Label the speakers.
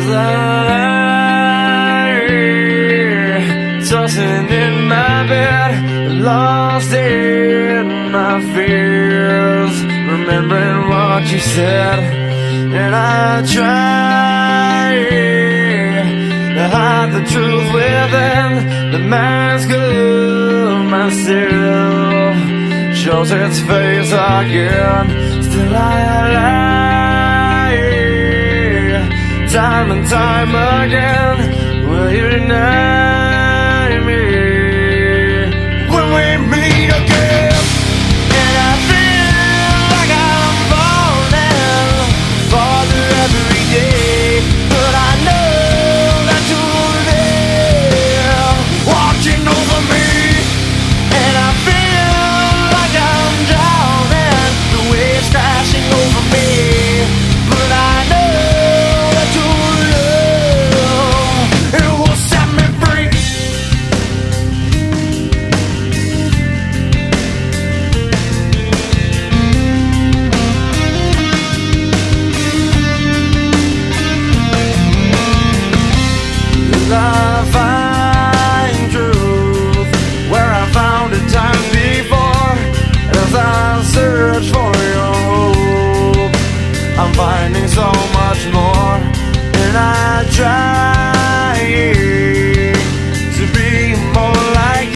Speaker 1: lie, tossing in my bed, lost in my fears, remembering what you said. And I try to hide the truth within the mask of myself, shows its face again. Still I lie, time and time again. Will you deny